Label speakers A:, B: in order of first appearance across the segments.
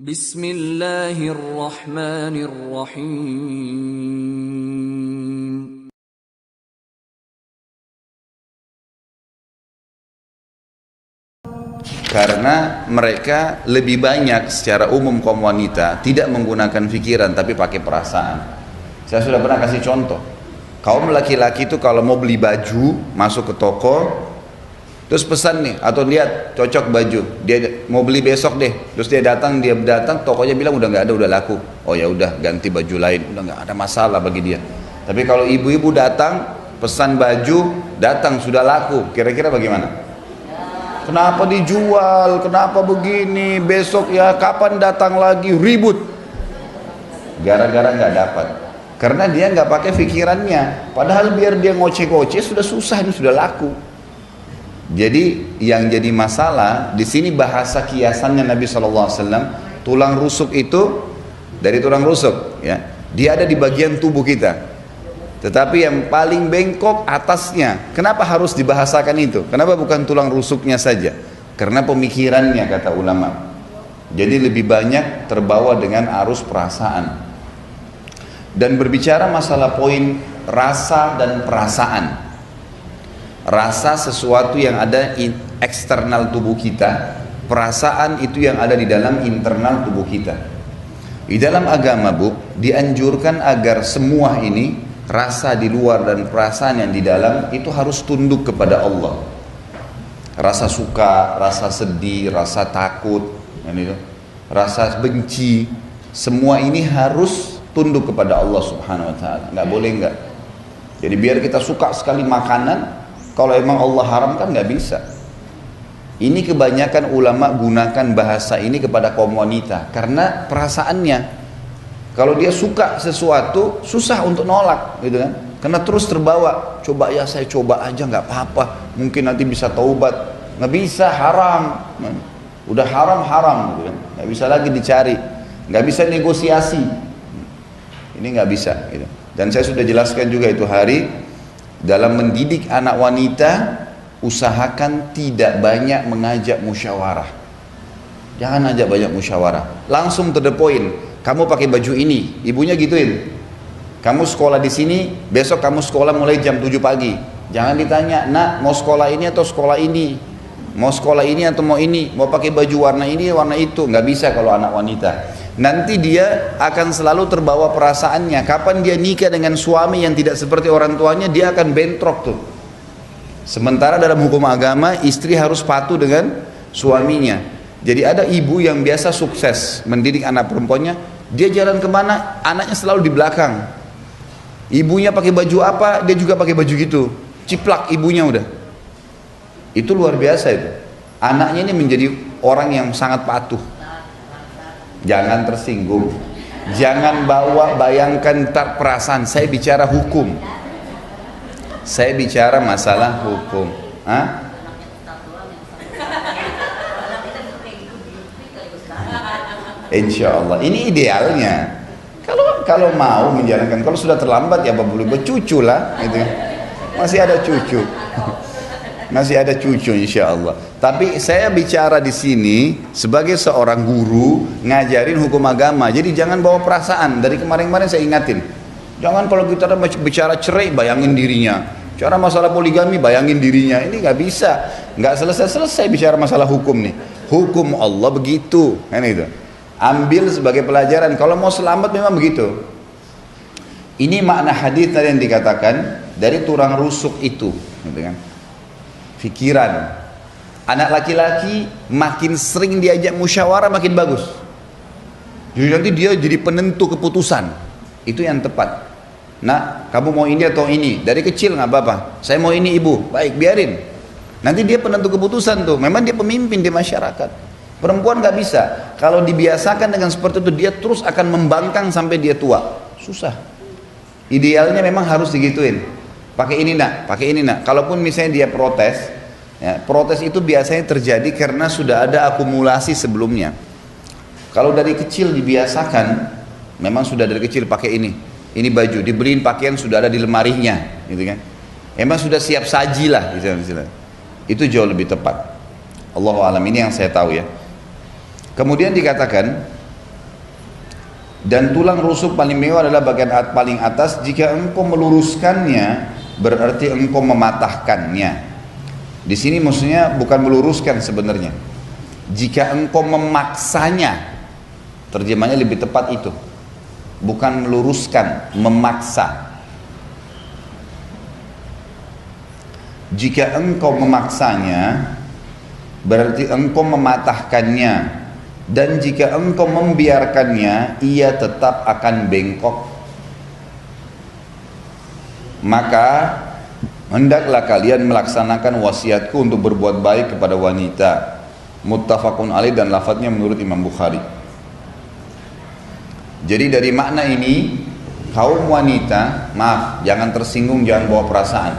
A: Bismillahirrahmanirrahim.
B: Karena mereka lebih banyak secara umum kaum wanita tidak menggunakan pikiran tapi pakai perasaan. Saya sudah pernah kasih contoh. Kaum laki-laki itu kalau mau beli baju masuk ke toko, terus pesan nih atau lihat cocok baju, dia mau beli besok deh, terus dia datang tokonya bilang udah nggak ada, udah laku. Oh ya udah ganti baju lain, udah nggak ada masalah bagi dia. Tapi kalau ibu-ibu datang pesan baju, datang sudah laku, kira-kira bagaimana? Kenapa dijual? Kenapa begini? Besok ya kapan datang lagi? Ribut. Gara-gara nggak dapat. Karena dia nggak pakai pikirannya. Padahal biar dia ngoceh-ngoceh sudah susah, ini sudah laku. Jadi yang jadi masalah di sini bahasa kiasannya Nabi SAW. Tulang rusuk itu dari tulang rusuk, ya. Dia ada di bagian tubuh kita. Tetapi yang paling bengkok atasnya. Kenapa harus dibahasakan itu? Kenapa bukan tulang rusuknya saja? Karena pemikirannya kata ulama. Jadi lebih banyak terbawa dengan arus perasaan. Dan berbicara masalah poin rasa dan perasaan. Rasa sesuatu yang ada di eksternal tubuh kita. Perasaan itu yang ada di dalam internal tubuh kita. Di dalam agama, Bu, dianjurkan agar semua ini, rasa di luar dan perasaan yang di dalam itu harus tunduk kepada Allah. Rasa suka, rasa sedih, rasa takut, rasa benci, semua ini harus tunduk kepada Allah Subhanahu wa taala. Nggak boleh enggak. Jadi biar kita suka sekali makanan, kalau emang Allah haramkan nggak bisa. Ini kebanyakan ulama gunakan bahasa ini kepada kaum wanita karena perasaannya. Kalau dia suka sesuatu, susah untuk nolak, gitu kan? Karena terus terbawa. Coba ya saya coba aja, nggak apa-apa. Mungkin nanti bisa taubat. Nggak bisa, haram. Udah haram, gitu kan? Nggak bisa lagi dicari. Nggak bisa negosiasi. Ini nggak bisa. Gitu. Dan saya sudah jelaskan juga itu hari dalam mendidik anak wanita, usahakan tidak banyak mengajak musyawarah. Jangan ajak banyak musyawarah. Langsung to the point. Kamu pakai baju ini, ibunya gituin. Kamu sekolah di sini, besok kamu sekolah mulai jam 7 pagi. Jangan ditanya, nak mau sekolah ini atau sekolah ini? Mau sekolah ini atau mau ini? Mau pakai baju warna ini, warna itu? Nggak bisa kalau anak wanita. Nanti dia akan selalu terbawa perasaannya. Kapan dia nikah dengan suami yang tidak seperti orang tuanya, dia akan bentrok tuh. Sementara dalam hukum agama, istri harus patuh dengan suaminya. Jadi ada ibu yang biasa sukses mendidik anak perempuannya, dia jalan kemana, anaknya selalu di belakang. Ibunya pakai baju apa, dia juga pakai baju gitu. Ciplak ibunya udah. Itu luar biasa itu. Anaknya ini menjadi orang yang sangat patuh. Jangan tersinggung. Jangan bayangkan perasaan. Saya bicara hukum. Saya bicara masalah hukum. Hah? Insya Allah ini idealnya. Kalau mau menjalankan, kalau sudah terlambat ya boleh bercucu lah, gitu. Masih ada cucu, masih ada cucu insya Allah. Tapi saya bicara di sini sebagai seorang guru ngajarin hukum agama. Jadi jangan bawa perasaan. Dari kemarin-kemarin saya ingatin, jangan kalau kita bicara cerai bayangin dirinya, cara masalah poligami bayangin dirinya. Ini nggak bisa, nggak selesai bicara masalah hukum nih. Hukum Allah begitu, kan itu. Ambil sebagai pelajaran. Kalau mau selamat memang begitu. Ini makna hadis tadi yang dikatakan dari tulang rusuk itu, gitu kan? Pikiran. Anak laki-laki makin sering diajak musyawarah makin bagus. Jadi nanti dia jadi penentu keputusan. Itu yang tepat. Nah, kamu mau ini atau ini? Dari kecil nggak apa-apa. Saya mau ini ibu. Baik, biarin. Nanti dia penentu keputusan tuh. Memang dia pemimpin di masyarakat. Perempuan nggak bisa. Kalau dibiasakan dengan seperti itu, dia terus akan membangkang sampai dia tua. Susah. Idealnya memang harus digituin. Pakai ini nak, pakai ini nak. Kalaupun misalnya dia protes, ya, protes itu biasanya terjadi karena sudah ada akumulasi sebelumnya. Kalau dari kecil dibiasakan, memang sudah dari kecil pakai ini. Ini baju, dibeliin pakaian sudah ada di lemarinya, gitu kan? Emang sudah siap saji lah, gitu. Itu jauh lebih tepat. Allahu a'lam, ini yang saya tahu ya. Kemudian dikatakan Dan tulang rusuk paling mewah adalah bagian paling atas. Jika engkau meluruskannya, berarti engkau mematahkannya. Di sini maksudnya bukan meluruskan sebenarnya. Jika engkau memaksanya, terjemahnya lebih tepat itu. Bukan meluruskan, memaksa. Jika engkau memaksanya, berarti engkau mematahkannya. Dan jika engkau membiarkannya, ia tetap akan bengkok. Maka hendaklah kalian melaksanakan wasiatku untuk berbuat baik kepada wanita. Muttafaqun alaih, dan lafadznya menurut Imam Bukhari. Jadi dari makna ini, kaum wanita, maaf, jangan tersinggung, jangan bawa perasaan.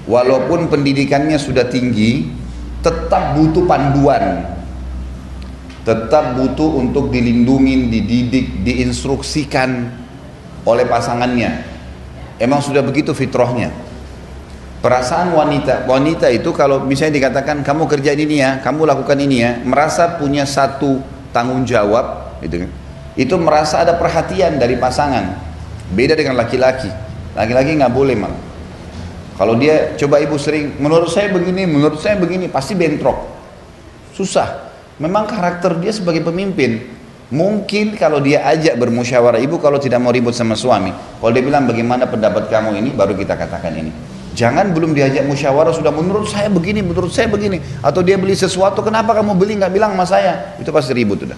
B: Walaupun pendidikannya sudah tinggi, tetap butuh panduan. Tetap butuh untuk dilindungi, dididik, diinstruksikan oleh pasangannya. Emang sudah begitu fitrahnya. Perasaan wanita itu kalau misalnya dikatakan kamu kerja ini ya, kamu lakukan ini ya, merasa punya satu tanggung jawab, gitu kan? Itu merasa ada perhatian dari pasangan. Beda dengan laki-laki. Laki-laki nggak boleh malah. Kalau dia coba ibu sering, menurut saya begini, pasti bentrok. Susah. Memang karakter dia sebagai pemimpin. Mungkin kalau dia ajak bermusyawarah, ibu kalau tidak mau ribut sama suami, kalau dia bilang bagaimana pendapat kamu ini, baru kita katakan ini. Jangan belum diajak musyawarah sudah menurut saya begini. Atau dia beli sesuatu, kenapa kamu beli nggak bilang sama saya? Itu pasti ribut udah.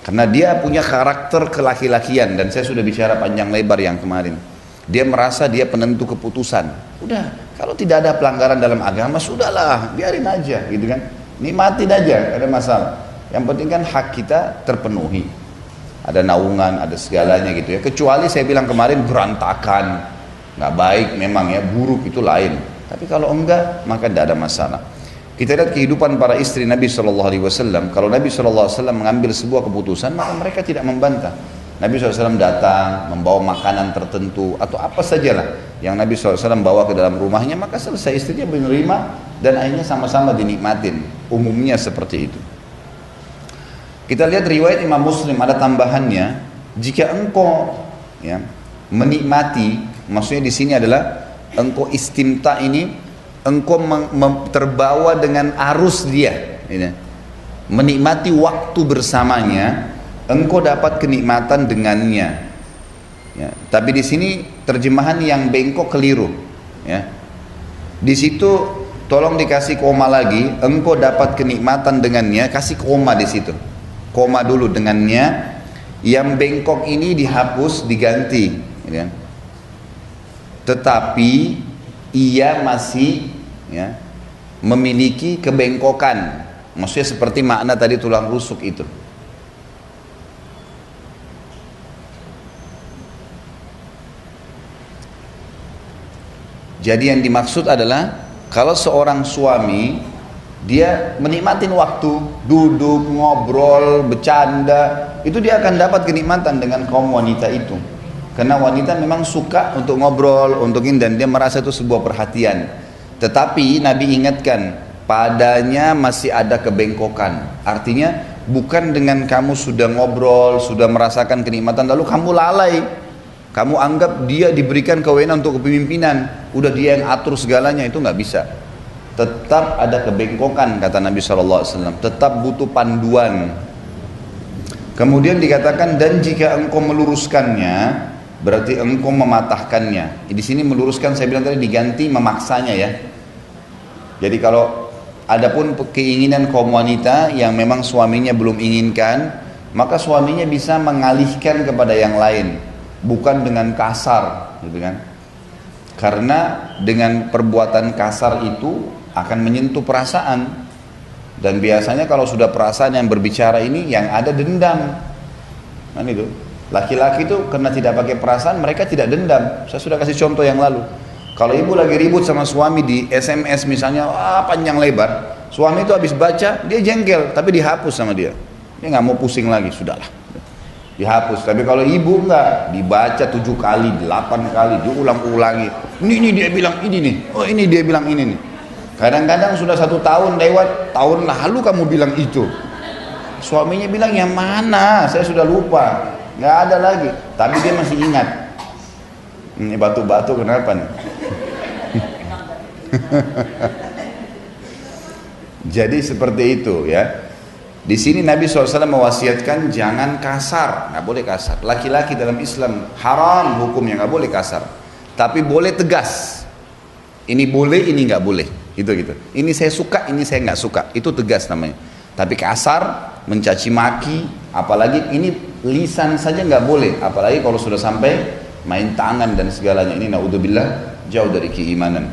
B: Karena dia punya karakter kelaki-lakian, dan saya sudah bicara panjang lebar yang kemarin. Dia merasa dia penentu keputusan. Udah, kalau tidak ada pelanggaran dalam agama, sudahlah, biarin aja, gitu kan. Nikmatin aja, ada masalah. Yang penting kan hak kita terpenuhi. Ada naungan, ada segalanya gitu ya. Kecuali saya bilang kemarin berantakan, nggak baik memang ya, buruk itu lain. Tapi kalau enggak, maka tidak ada masalah. Kita lihat kehidupan para istri Nabi SAW. Kalau Nabi SAW mengambil sebuah keputusan, maka mereka tidak membantah. Nabi SAW datang, membawa makanan tertentu, atau apa sajalah yang Nabi SAW bawa ke dalam rumahnya, maka selesai, istrinya menerima, dan akhirnya sama-sama dinikmatin. Umumnya seperti itu. Kita lihat riwayat Imam Muslim, ada tambahannya, jika engkau ya, menikmati, maksudnya di sini adalah engkau istimta ini, engkau terbawa dengan arus dia, ya. Menikmati waktu bersamanya, engkau dapat kenikmatan dengannya. Ya, tapi di sini terjemahan yang bengkok keliru. Ya. Di situ tolong dikasih koma lagi, engkau dapat kenikmatan dengannya, kasih koma di situ. Koma dulu dengannya. Yang bengkok ini dihapus, diganti. Ya. Tetapi ia masih ya, memiliki kebengkokan. Maksudnya seperti makna tadi tulang rusuk itu. Jadi yang dimaksud adalah kalau seorang suami dia menikmatin waktu, duduk, ngobrol, bercanda, itu dia akan dapat kenikmatan dengan kaum wanita itu. Karena wanita memang suka untuk ngobrol, untuk ini, dan dia merasa itu sebuah perhatian. Tetapi Nabi ingatkan, padanya masih ada kebengkokan. Artinya bukan dengan kamu sudah ngobrol, sudah merasakan kenikmatan, lalu kamu lalai. Kamu anggap dia diberikan kewenangan untuk kepemimpinan, udah dia yang atur segalanya, itu nggak bisa. Tetap ada kebengkokan, kata Nabi SAW. Tetap butuh panduan. Kemudian dikatakan, dan jika engkau meluruskannya, berarti engkau mematahkannya. Di sini meluruskan, saya bilang tadi diganti memaksanya ya. Jadi kalau adapun keinginan kaum wanita yang memang suaminya belum inginkan, maka suaminya bisa mengalihkan kepada yang lain. Bukan dengan kasar, gitu kan? Karena dengan perbuatan kasar itu akan menyentuh perasaan, dan biasanya kalau sudah perasaan yang berbicara ini, yang ada dendam. Kan itu, laki-laki itu karena tidak pakai perasaan, mereka tidak dendam. Saya sudah kasih contoh yang lalu. Kalau ibu lagi ribut sama suami di SMS misalnya, panjang lebar, suami itu habis baca, dia jengkel, tapi dihapus sama dia. Dia nggak mau pusing lagi, sudahlah. Dihapus. Tapi kalau ibu enggak, dibaca 7 kali, 8 kali, diulang-ulangi. Ini dia bilang ini nih, oh ini dia bilang ini nih. Kadang-kadang sudah 1 tahun lewat, tahun lalu kamu bilang itu. Suaminya bilang, yang mana? Saya sudah lupa, nggak ada lagi. Tapi dia masih ingat. Ini batu-batu kenapa nih? Jadi seperti itu ya. Di sini Nabi SAW mewasiatkan jangan kasar, nggak boleh kasar. Laki-laki dalam Islam haram hukumnya, nggak boleh kasar. Tapi boleh tegas. Ini boleh, ini nggak boleh. Gitu. Ini saya suka, ini saya nggak suka. Itu tegas namanya. Tapi kasar, mencaci maki, apalagi ini lisan saja nggak boleh. Apalagi kalau sudah sampai main tangan dan segalanya. Ini naudzubillah jauh dari keimanan.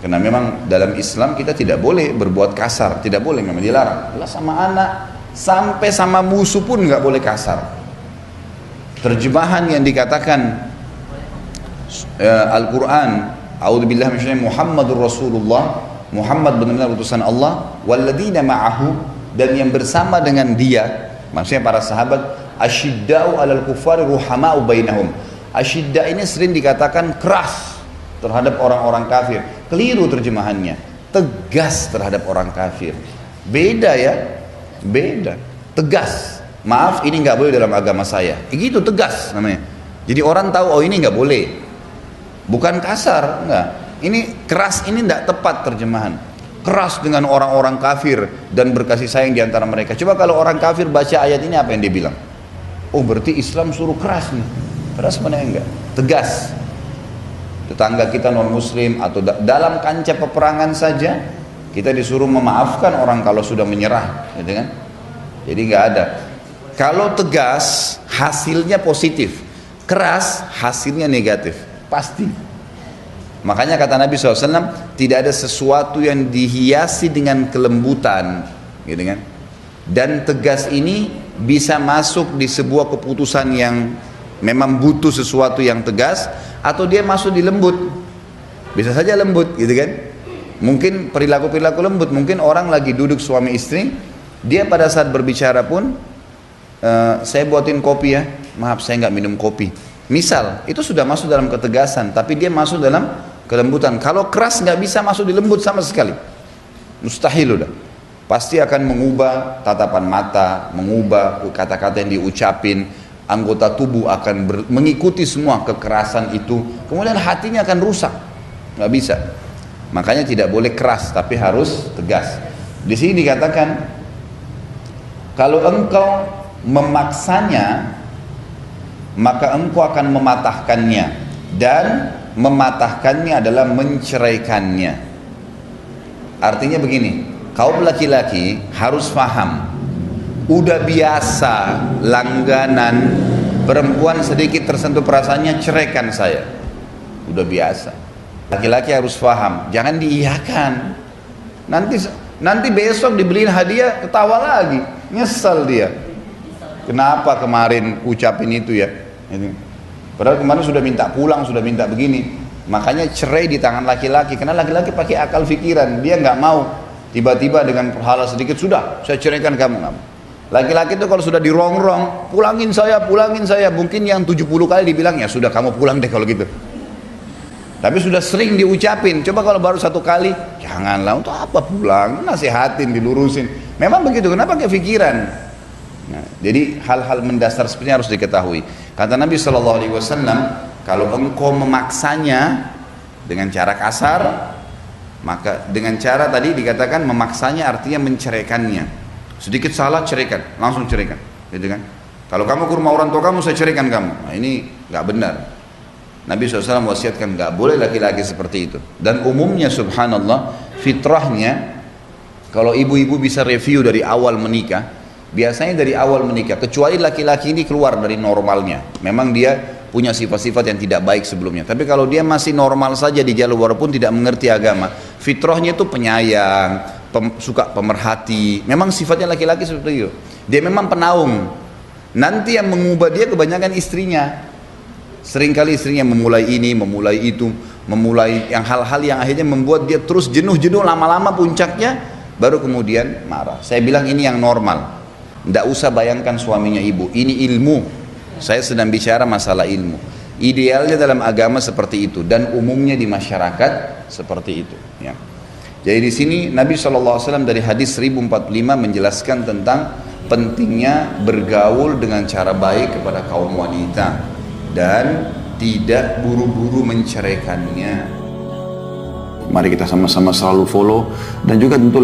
B: Karena memang dalam Islam kita tidak boleh berbuat kasar, tidak boleh, memang dilarang. Allah sama anak, sampai sama musuh pun nggak boleh kasar. Terjemahan yang dikatakan Al-Quran, A'udzubillahi minasyaitonir Muhammadur Rasulullah, Muhammad benar-benar utusan Allah, walladzina ma'ahu, dan yang bersama dengan dia, maksudnya para sahabat, asyidda'u 'alal kuffari ruhama'u bainahum. Asyidda ini sering dikatakan keras terhadap orang-orang kafir. Keliru terjemahannya, tegas terhadap orang kafir. Beda ya, beda. Tegas, maaf ini nggak boleh dalam agama saya. Gitu tegas namanya. Jadi orang tahu, oh ini nggak boleh. Bukan kasar, enggak. Ini keras, ini tidak tepat terjemahan. Keras dengan orang-orang kafir dan berkasih sayang di antara mereka. Coba kalau orang kafir baca ayat ini, apa yang dia bilang? Oh berarti Islam suruh keras nih. Keras mana enggak? Tegas. Tetangga kita non muslim atau dalam kancah peperangan saja kita disuruh memaafkan orang kalau sudah menyerah, gitu kan? Jadi nggak ada. Kalau tegas hasilnya positif, keras hasilnya negatif, pasti. Makanya kata Nabi SAW, tidak ada sesuatu yang dihiasi dengan kelembutan, gitu kan? Dan tegas ini bisa masuk di sebuah keputusan yang memang butuh sesuatu yang tegas, atau dia masuk di lembut. Bisa saja lembut, gitu kan? Mungkin perilaku-perilaku lembut. Mungkin orang lagi duduk suami istri, dia pada saat berbicara pun, saya buatin kopi ya, maaf saya nggak minum kopi. Misal, itu sudah masuk dalam ketegasan, tapi dia masuk dalam kelembutan. Kalau keras nggak bisa masuk di lembut sama sekali, mustahil udah. Pasti akan mengubah tatapan mata, mengubah kata-kata yang diucapin, anggota tubuh akan mengikuti semua kekerasan itu, kemudian hatinya akan rusak, nggak bisa. Makanya tidak boleh keras, tapi harus tegas. Di sini dikatakan, kalau engkau memaksanya, maka engkau akan mematahkannya, dan mematahkannya adalah menceraikannya. Artinya begini, kaum laki-laki harus paham. Udah biasa langganan perempuan sedikit tersentuh perasaannya, ceraikan saya. Udah biasa. Laki-laki harus paham, jangan diiyakan. Nanti besok dibeliin hadiah ketawa lagi, nyesel dia. Kenapa kemarin ucapin itu ya? Padahal kemarin sudah minta pulang, sudah minta begini. Makanya cerai di tangan laki-laki, karena laki-laki pakai akal pikiran, dia nggak mau tiba-tiba dengan hal sedikit sudah saya ceraikan kamu. Laki-laki itu kalau sudah dirongrong, pulangin saya, mungkin yang 70 kali dibilang, ya sudah kamu pulang deh kalau gitu. Tapi sudah sering diucapin. Coba kalau baru satu kali, janganlah, untuk apa pulang, nasihatin, dilurusin. Memang begitu, kenapa kepikiran? Nah, jadi hal-hal mendasar seperti ini harus diketahui. Kata Nabi SAW, kalau engkau memaksanya dengan cara kasar, maka dengan cara tadi dikatakan memaksanya artinya menceraikannya. Sedikit salah ceraikan, langsung ceraikan, gitu kan? Kalau kamu ke rumah orang tua kamu, saya ceraikan kamu. Nah, ini nggak benar. Nabi SAW wasiatkan nggak boleh laki-laki seperti itu. Dan umumnya subhanallah, fitrahnya kalau ibu-ibu bisa review dari awal menikah, biasanya dari awal menikah, kecuali laki-laki ini keluar dari normalnya, memang dia punya sifat-sifat yang tidak baik sebelumnya. Tapi kalau dia masih normal saja di jalur walaupun tidak mengerti agama, fitrahnya itu penyayang, suka pemerhati. Memang sifatnya laki-laki seperti itu. Dia memang penaung. Nanti yang mengubah dia kebanyakan istrinya. Seringkali istrinya memulai ini, memulai itu, memulai yang hal-hal yang akhirnya membuat dia terus jenuh-jenuh, lama-lama puncaknya baru kemudian marah. Saya bilang ini yang normal. Tidak usah bayangkan suaminya ibu. Ini ilmu. Saya sedang bicara masalah ilmu. Idealnya dalam agama seperti itu, dan umumnya di masyarakat seperti itu. Ya. Jadi di sini Nabi SAW dari hadis 1045 menjelaskan tentang pentingnya bergaul dengan cara baik kepada kaum wanita dan tidak buru-buru menceraikannya. Mari kita sama-sama selalu follow dan juga tentu